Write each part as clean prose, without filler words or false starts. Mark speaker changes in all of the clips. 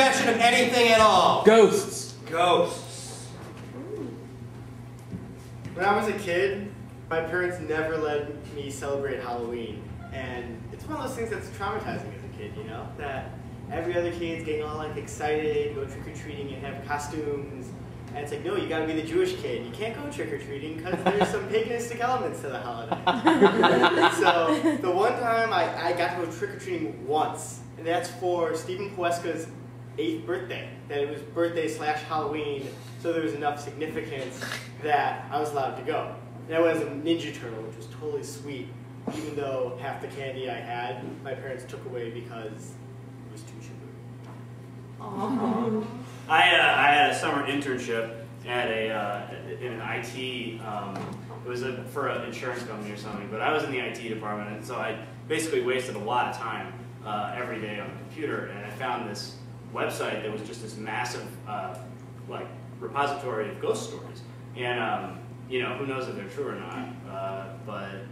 Speaker 1: suggestion of anything at all.
Speaker 2: Ghosts.
Speaker 3: Ghosts.
Speaker 4: When I was a kid, my parents never let me celebrate Halloween. And it's one of those things that's traumatizing as a kid, you know? That every other kid's getting all like excited, go trick-or-treating and have costumes. And it's like, no, you gotta be the Jewish kid. You can't go trick-or-treating because there's some paganistic elements to the holiday. So the one time I got to go trick-or-treating once, and that's for Stephen Puesca's 8th birthday. That it was birthday/Halloween, so there was enough significance that I was allowed to go. And I went as a Ninja Turtle, which was totally sweet, even though half the candy I had, my parents took away because it was too sugary.
Speaker 5: Aww.
Speaker 3: I had a summer internship at in an IT. It was for an insurance company or something, but I was in the IT department, and so I basically wasted a lot of time every day on the computer, and I found this website that was just this massive like repository of ghost stories, and you know, who knows if they're true or not, but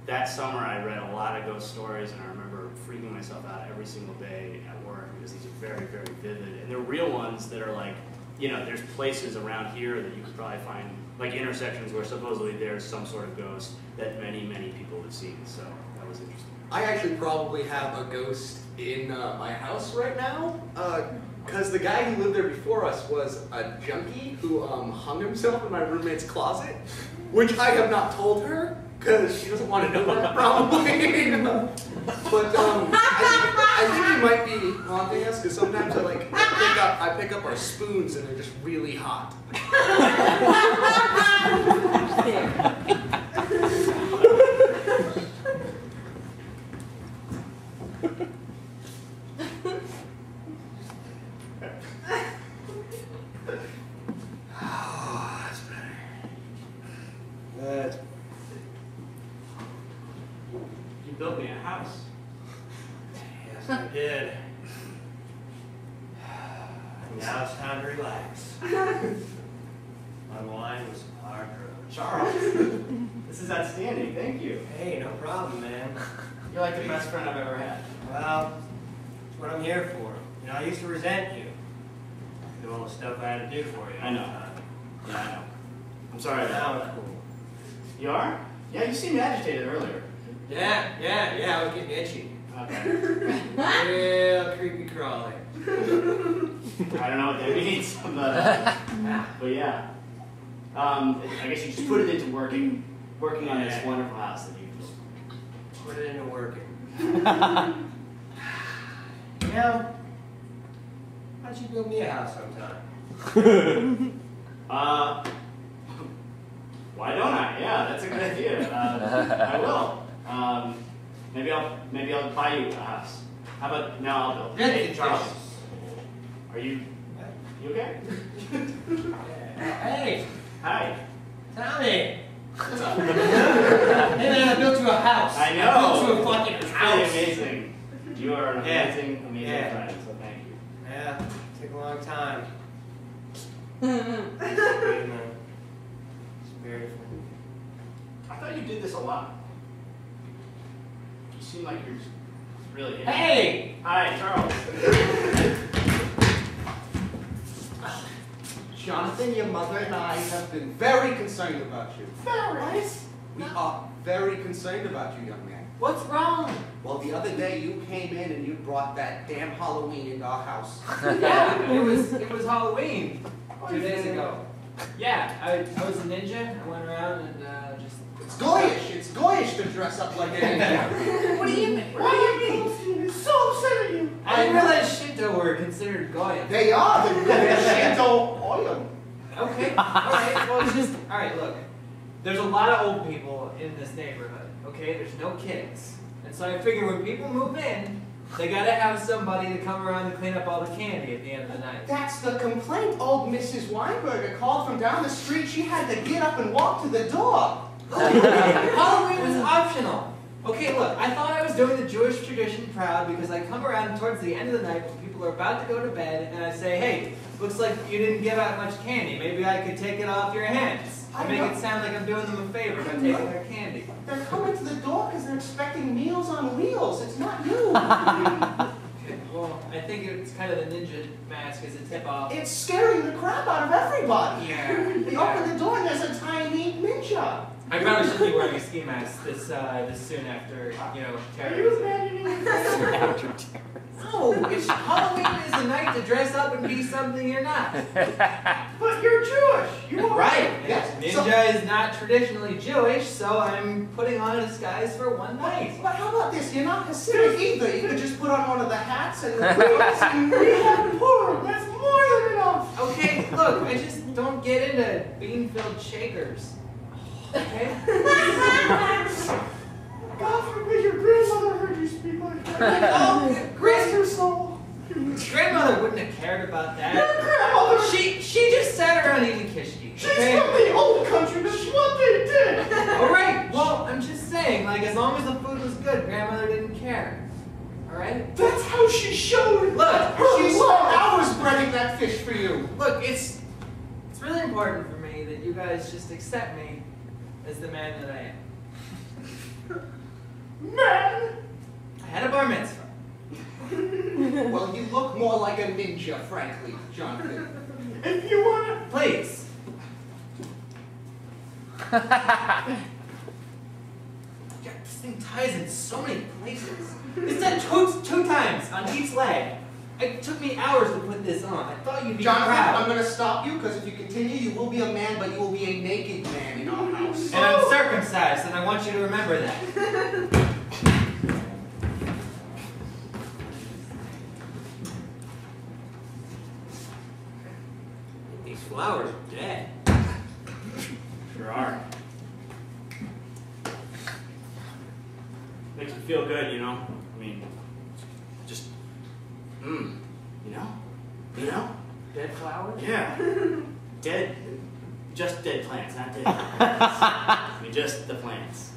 Speaker 3: that summer I read a lot of ghost stories, and I remember freaking myself out every single day at work because these are very, very vivid, and they're real ones that are like, you know, there's places around here that you could probably find, like intersections where supposedly there's some sort of ghost that many, many people have seen, so that was interesting.
Speaker 2: I actually probably have a ghost in my house right now, because the guy who lived there before us was a junkie who hung himself in my roommate's closet, which I have not told her, because she doesn't want to know that, probably. But I think he might be haunting us, because sometimes I pick up our spoons and they're just really hot.
Speaker 1: Oh, that's better. That's
Speaker 3: You built me a house.
Speaker 1: Yes, I did. Now it's time to relax. My wine was hard.
Speaker 4: Charles, this is outstanding, thank you.
Speaker 1: Hey, no problem, man.
Speaker 4: You're like the best friend I've ever had.
Speaker 1: Well, that's what I'm here for. You know, I used to resent you. Do all the stuff I had to do for you.
Speaker 4: I know. Yeah, I know. I'm sorry about
Speaker 1: Now
Speaker 4: that.
Speaker 1: I'm cool.
Speaker 4: You are? Yeah, you seemed agitated earlier.
Speaker 1: Yeah, I was getting itchy.
Speaker 4: Okay.
Speaker 1: Real creepy crawly.
Speaker 4: I don't know what that means, but yeah. I guess you just put it into working on this wonderful house that you just
Speaker 1: Put it into working.
Speaker 4: Yeah.
Speaker 1: Why don't you build me a house sometime?
Speaker 4: Why don't I? Yeah, that's a good idea. I will. Maybe I'll buy you a house. How about now I'll build.
Speaker 1: Hey, Charles.
Speaker 4: Are you okay?
Speaker 1: Hey,
Speaker 4: Hi.
Speaker 1: Tommy.
Speaker 4: What's up?
Speaker 1: Hey man, I built you a house.
Speaker 4: I know.
Speaker 1: I built you a fucking
Speaker 4: It's
Speaker 1: house.
Speaker 4: really amazing. You are an amazing
Speaker 1: Yeah.
Speaker 4: friend, so thank you.
Speaker 1: Yeah, took a long time. It's beautiful.
Speaker 4: I thought you did this a lot. You seem like you're just really into it.
Speaker 1: Hey!
Speaker 4: Hi, Charles.
Speaker 2: Jonathan, your mother and I have been very concerned about you.
Speaker 4: Very.
Speaker 2: We are very concerned about you, young man.
Speaker 4: What's wrong?
Speaker 2: Well, the other day you came in and you brought that damn Halloween into our house.
Speaker 6: Yeah, it was Halloween 2 days ago. Yeah, I was a ninja. I went around and just.
Speaker 2: It's goyish. It's goyish to dress up like a ninja.
Speaker 4: What do you mean? What do you mean? I'm so upset at you.
Speaker 6: I didn't realize Shinto were considered Goyim.
Speaker 2: They are the Shinto oil.
Speaker 6: Okay, alright, well it's just, alright, look. There's a lot of old people in this neighborhood, okay? There's no kids. And so I figure when people move in, they gotta have somebody to come around and clean up all the candy at the end of the night.
Speaker 2: That's the complaint old Mrs. Weinberger called from down the street. She had to get up and walk to the door.
Speaker 6: Halloween was optional. Okay, look, I thought I was doing the Jewish tradition proud because I come around towards the end of the night when people are about to go to bed and I say, hey, looks like you didn't give out much candy. Maybe I could take it off your hands. I make it sound like I'm doing them a favor by taking their candy.
Speaker 2: They're coming to the door because they're expecting Meals on Wheels. It's not you.
Speaker 6: Okay, well, I think use kind of the ninja mask as a tip-off.
Speaker 7: It's scaring the crap out of everybody.
Speaker 6: Yeah.
Speaker 7: They open the door and there's a tiny ninja.
Speaker 6: I probably shouldn't be wearing a ski mask this soon after, you know,
Speaker 7: Are you
Speaker 6: terrorism.
Speaker 7: imagining it?
Speaker 6: No, it's Halloween is a night to dress up and be something you're not.
Speaker 7: But you're Jewish. You are.
Speaker 6: Right.
Speaker 7: Yes.
Speaker 6: Ninja is not traditionally Jewish, so I'm putting on a disguise for one night.
Speaker 7: But how about this? You're not Hasidic either. You could just put on one of the hats and the clothes and we have Purim. That's more than enough.
Speaker 6: Okay, look, I just don't get into bean-filled shakers. Okay?
Speaker 7: God forbid your grandmother heard you speak like that.
Speaker 6: Oh,
Speaker 7: Rest her soul.
Speaker 6: grandmother wouldn't have cared about
Speaker 7: Your
Speaker 6: that.
Speaker 7: grandmother.
Speaker 6: She just sat around eating kishki.
Speaker 7: She's
Speaker 6: Okay?
Speaker 7: from the old country. That's what they did.
Speaker 6: Alright, well, I'm just saying, like, as long as the food was good, grandmother didn't care. Alright?
Speaker 7: That's how she showed
Speaker 6: Look,
Speaker 7: her
Speaker 6: she's-
Speaker 7: love. I was breading that fish for you.
Speaker 6: Look, it's really important for me that you guys just accept me as the man that I am.
Speaker 7: Man.
Speaker 6: I had a bar mitzvah.
Speaker 7: Well, you look more like a ninja, frankly, Jonathan. If you wanna.
Speaker 6: Please. God, this thing ties in so many places. It's done two times on each leg. It took me hours to put this on. I thought you'd be
Speaker 7: Jonathan, I'm
Speaker 6: proud.
Speaker 7: gonna stop you because if you continue, you will be a man, but you will be a naked man in our house.
Speaker 6: And I'm circumcised, and I want you to remember that.
Speaker 1: These flowers are dead.
Speaker 3: Sure are. Makes me feel good, you know? I mean, just, you know? You know?
Speaker 1: Dead flowers?
Speaker 3: Yeah. Dead, just dead plants, not dead plants. I mean, just the plants.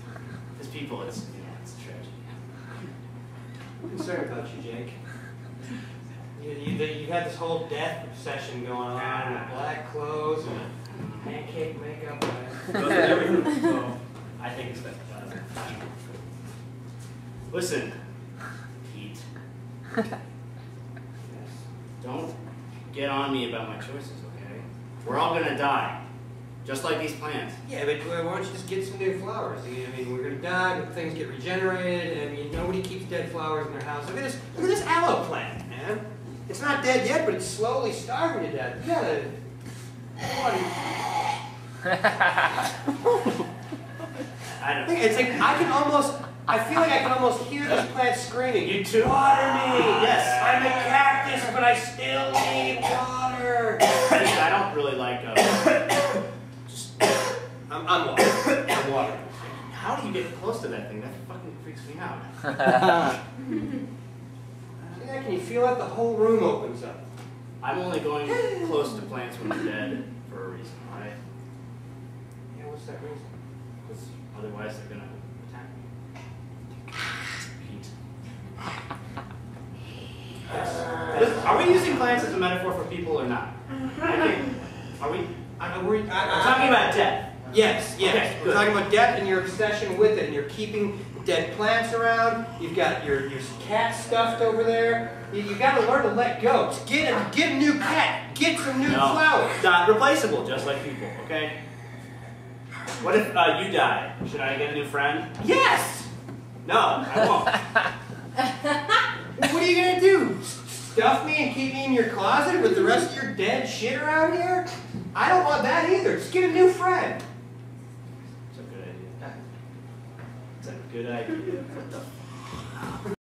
Speaker 3: Because people, it's, you know, it's a tragedy.
Speaker 1: I'm concerned about you, Jake. You had this whole death obsession going on with black clothes and pancake makeup.
Speaker 3: Goes with everything, so I think it's better. Listen, Pete. Don't get on me about my choices, okay? We're all gonna die. Just like these plants.
Speaker 1: Yeah, but why don't you just get some new flowers? I mean, we're gonna die, but things get regenerated, and nobody keeps dead flowers in their house. Look at this aloe plant, man. It's not dead yet, but it's slowly starving to death. You gotta.
Speaker 3: I don't
Speaker 1: It's like I feel like I can almost hear this plant screaming.
Speaker 3: You too.
Speaker 1: Water me! Yes, I'm a cactus, but I still need water.
Speaker 3: I don't really like,
Speaker 1: I'm water. I'm water.
Speaker 3: how do you get close to that thing? That fucking freaks me out.
Speaker 1: Yeah, can you feel that? The whole room opens up.
Speaker 3: I'm only going close to plants when they're dead for a reason, alright?
Speaker 1: Yeah, what's that reason?
Speaker 3: Because otherwise they're gonna attack me. Pete. Are we using plants as a metaphor for people or not? Are we?
Speaker 1: We're
Speaker 3: talking about death.
Speaker 1: Yes, yes.
Speaker 3: Okay,
Speaker 1: We're
Speaker 3: good.
Speaker 1: talking about death and your obsession with it, and you're keeping dead plants around. You've got your cat stuffed over there. You got to learn to let go. Just get a new cat. Get some new flowers.
Speaker 3: Not replaceable, just like people, okay? What if you die? Should I get a new friend?
Speaker 1: Yes.
Speaker 3: No, I won't.
Speaker 1: What are you gonna do? Stuff me and keep me in your closet with the rest of your dead shit around here? I don't want that either. Just get a new friend.
Speaker 3: It's a good idea. It's a good idea. What the